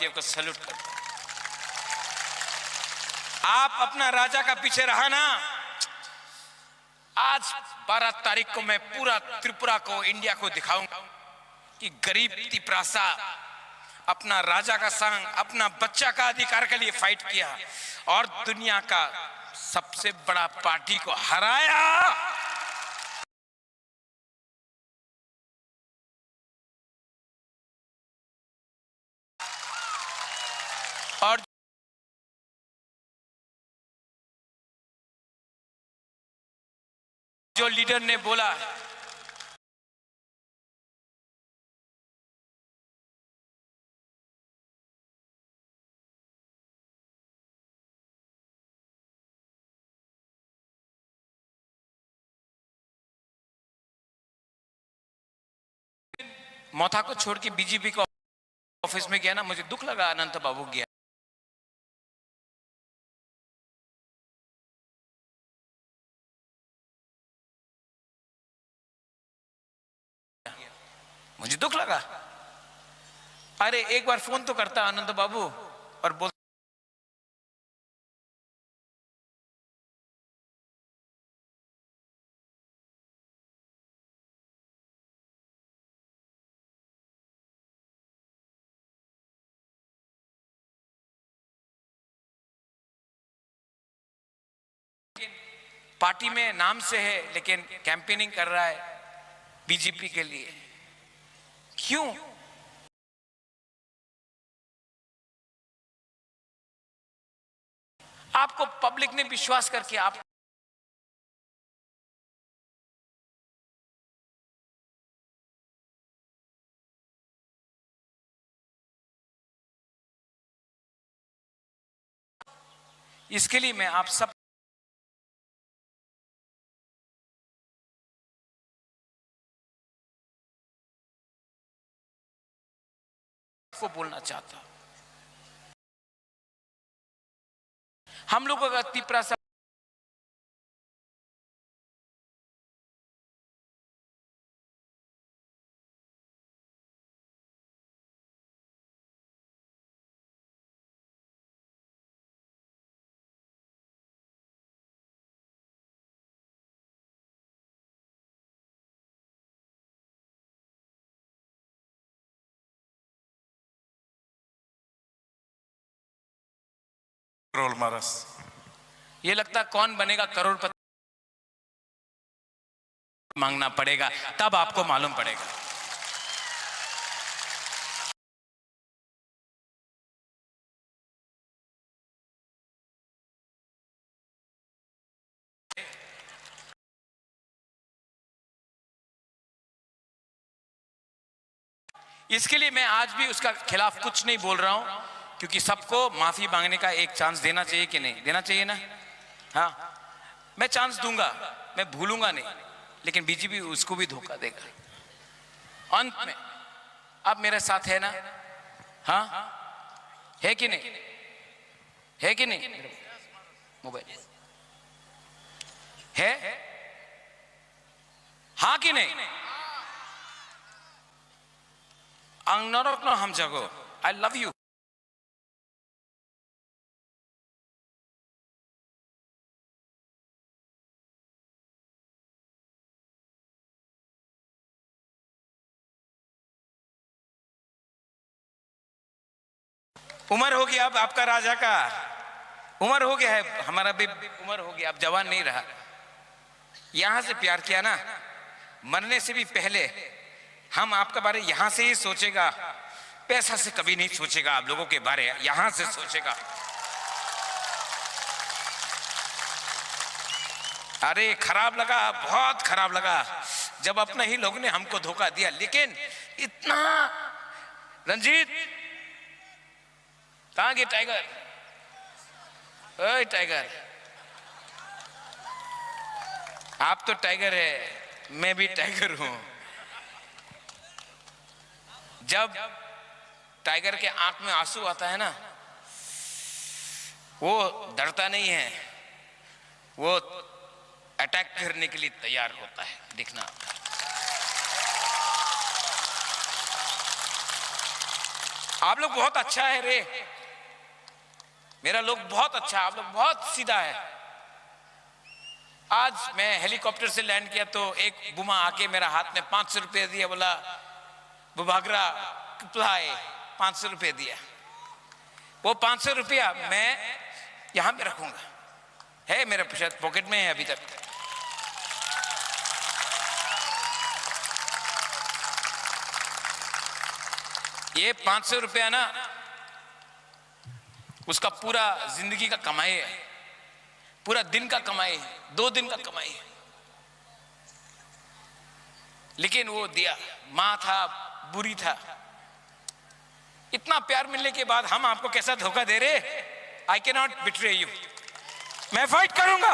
बच्चे को सैल्यूट करता हूं। आप अपना राजा का पीछे रहा ना। आज 12 तारीख को मैं पूरा त्रिपुरा को, इंडिया को दिखाऊंगा कि गरीब तिपरासा अपना राजा का संग, अपना बच्चा का अधिकार के लिए फाइट किया और दुनिया का सबसे बड़ा पार्टी को हराया। और जो लीडर ने बोला मोथा को छोड़ के बीजेपी को ऑफिस में गया ना, मुझे दुख लगा अनंत बाबू गया। मुझे दुख लगा। अरे एक बार फोन तो करता अनंत बाबू और बोल, पार्टी में नाम से है लेकिन कैंपेनिंग कर रहा है बीजेपी के लिए। क्यों? आपको पब्लिक ने विश्वास करके आप इसके लिए मैं आप सब को बोलना चाहता हूं। हम लोगों का तिपरासा रोल मारस, ये लगता कौन बनेगा करोड़पति मांगना पड़ेगा, तब आपको मालूम पड़ेगा। इसके लिए मैं आज भी उसका खिलाफ कुछ नहीं बोल रहा हूं, क्योंकि सबको माफी मांगने का एक चांस देना चाहिए कि नहीं देना चाहिए ना। हाँ, मैं चांस दूंगा, मैं भूलूंगा नहीं, लेकिन बीजेपी उसको भी धोखा देगा। अंत में आप मेरे साथ है ना? हाँ है कि नहीं? है कि नहीं? मोबाइल है? हाँ कि नहीं? अंगनरक हम जगो, आई लव यू। उम्र हो गया अब आपका राजा का, उम्र हो गया है, हमारा भी उम्र हो गया, अब जवान नहीं रहा। यहां से प्यार किया ना, मरने से भी पहले हम आपका बारे यहां से ही सोचेगा, पैसा से कभी नहीं सोचेगा, आप लोगों के बारे यहां से सोचेगा। अरे खराब लगा, बहुत खराब लगा जब अपने ही लोग ने हमको धोखा दिया। लेकिन इतना रंजीत कहां गए? टाइगर, ओए टाइगर, आप तो टाइगर है, मैं भी टाइगर हूं। जब टाइगर के आंख में आंसू आता है ना, वो डरता नहीं है, वो अटैक करने के लिए तैयार होता है। देखना, आप लोग बहुत अच्छा है रे, मेरा लोग बहुत अच्छा है, आप लोग बहुत सीधा है। आज मैं हेलीकॉप्टर से लैंड किया तो एक बुमा आके मेरा हाथ में 500 रुपये दिया, बोला बुभागरा कितलाए, 500 रुपये दिया। वो 500 रुपया मैं यहां पे रखूंगा, है मेरे पॉकेट में है अभी तक। ये 500 रुपया ना उसका पूरा जिंदगी का कमाई है, पूरा दिन का कमाई है, 2 दिन का कमाई है। लेकिन वो दिया, मां था, बुरी था। इतना प्यार मिलने के बाद हम आपको कैसा धोखा दे रहे? I can not betray you. मैं फाइट करूंगा,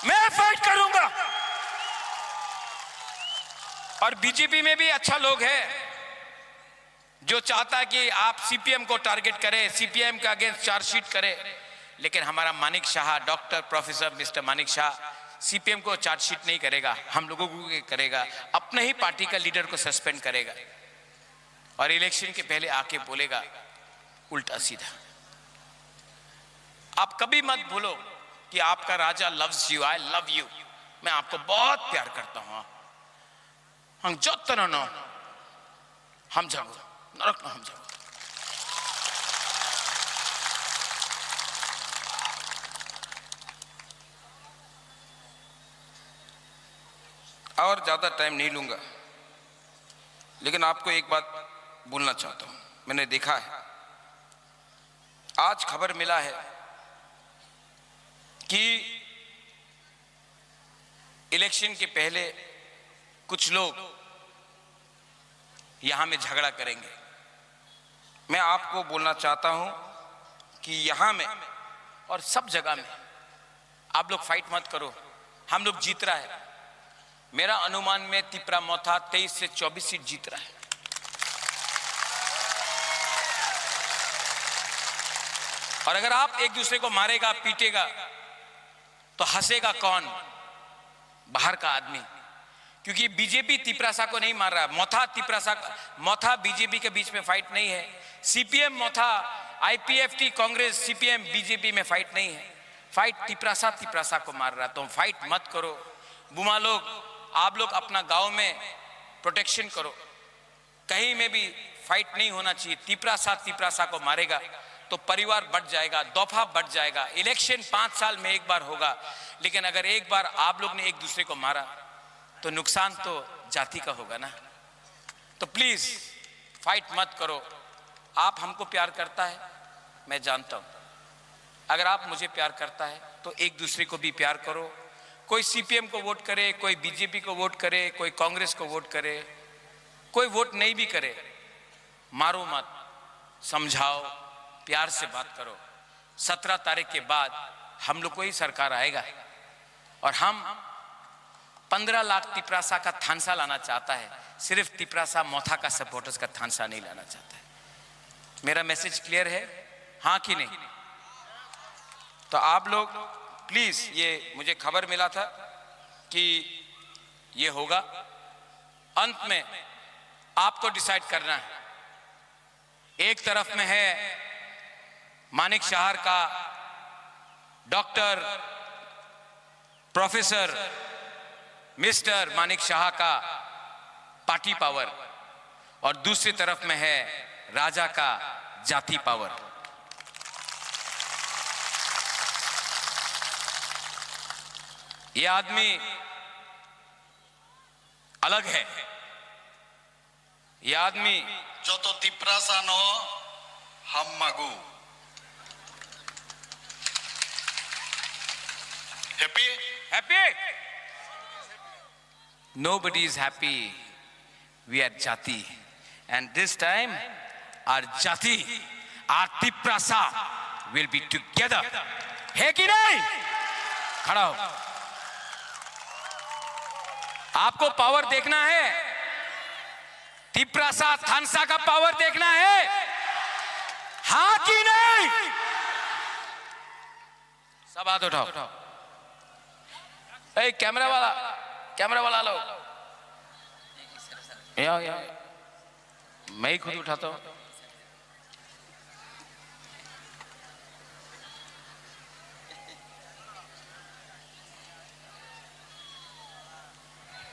मैं फाइट करूंगा। और बीजेपी में भी अच्छा लोग है जो चाहता है कि आप सीपीएम को टारगेट करें, सीपीएम के अगेंस्ट चार्जशीट करें। लेकिन हमारा Manik Shah, doctor professor mister Manik Shah CPM को चार्जशीट नहीं करेगा, हम लोगों को करेगा, अपने ही पार्टी का लीडर को सस्पेंड करेगा और इलेक्शन के पहले आके बोलेगा उल्टा सीधा। आप कभी मत बोलो कि आपका राजा loves you, I love you, मैं आपको बहुत प्यार करता हूं। हम जो तरह नो हम जागो नरक न हम जागो। और ज्यादा टाइम नहीं लूंगा, लेकिन आपको एक बात बोलना चाहता हूं। मैंने देखा है, आज खबर मिला है कि इलेक्शन के पहले कुछ लोग यहां में झगड़ा करेंगे। मैं आपको बोलना चाहता हूं कि यहां में और सब जगह में आप लोग फाइट मत करो, हम लोग जीत रहा है। मेरा अनुमान में तिपरा मोथा 23 से 24 सीट जीत रहा है। और अगर आप एक दूसरे को मारेगा, पीटेगा, तो हंसेगा कौन? बाहर का आदमी। क्योंकि बीजेपी तिपरासा को नहीं मार रहा, मोथा तिपरासा, मोथा बीजेपी के बीच में फाइट नहीं है। सीपीएम मोथा, आईपीएफटी कांग्रेस, सीपीएम बीजेपी में फाइट नहीं है, फाइट तिपरासा को मार रहा। तो फाइट मत करो बुमा लोग, आप लोग अपना गांव में प्रोटेक्शन करो, कहीं में भी फाइट नहीं होना चाहिए। तिपरासा को मारेगा तो परिवार बढ़ जाएगा, दफा बढ़ जाएगा। इलेक्शन 5 साल में एक बार होगा, लेकिन अगर एक बार आप लोग ने एक दूसरे को मारा तो नुकसान तो जाति का होगा ना। तो प्लीज फाइट मत करो। आप हमको प्यार करता है, मैं जानता हूं। अगर आप मुझे प्यार करता है तो एक दूसरे को भी प्यार करो। कोई सीपीएम को वोट करे, कोई बीजेपी को वोट करे, कोई कांग्रेस को वोट करे, कोई वोट नहीं भी करे, मारो मत, समझाओ, प्यार से बात करो। 17 तारीख के बाद हम लोग को ही सरकार आएगा और हम 15 लाख तिपरासा का थानसा लाना चाहता है, सिर्फ तिपरासा मोथा का सपोर्टर्स का थानसा नहीं लाना चाहता है। मेरा मैसेज क्लियर है, हाँ कि नहीं? तो आप लोग प्लीज, ये मुझे खबर मिला था कि ये होगा, अंत में आपको डिसाइड करना है। एक तरफ में है मानिक शाह का doctor professor mister Manik Shah का पार्टी पावर, और दूसरी तरफ में है राजा का जाति पावर। ये आदमी अलग है, ये आदमी जो तो तिपरासा नो हम मागू। Happy happy? Nobody is happy. We are Jati, and this time our Jati, our Tiprasa will be together. है कि नहीं? खड़ा हो। आपको पावर देखना है, तिपरासा थानसा का पावर देखना है, हाँ कि नहीं? सब हाथ उठाओ। कैमरा वाला लो। मैं ही खुद उठाता हूं।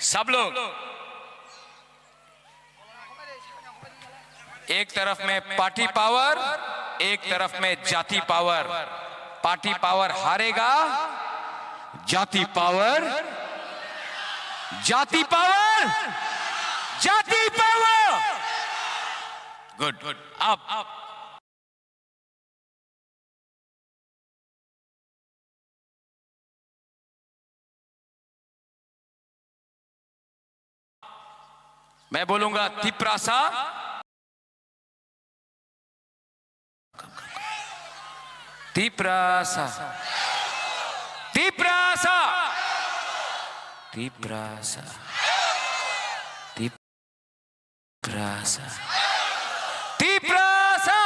सब लोग एक तरफ में पार्टी पावर, एक तरफ में जाति पावर। पार्टी पावर हारेगा, जाति पावर, जाति पावर, जाति पावर। Good good. अब मैं बोलूंगा तिप्रासा, तिप्रासा, तिप्रासा, तिप्रासा, तिप्रासा, तिप्रासा।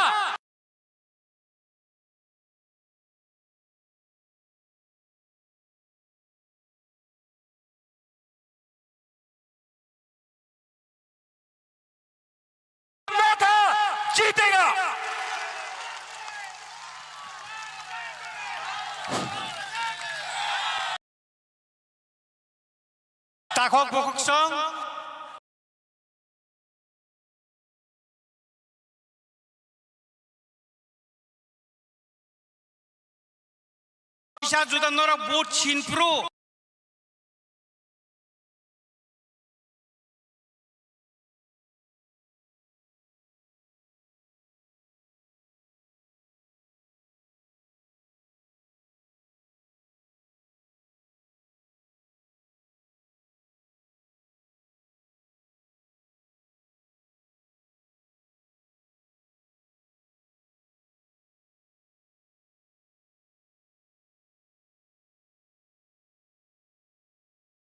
जीतेगा। Takok bukuk song. Isa judan nora bot chinpro.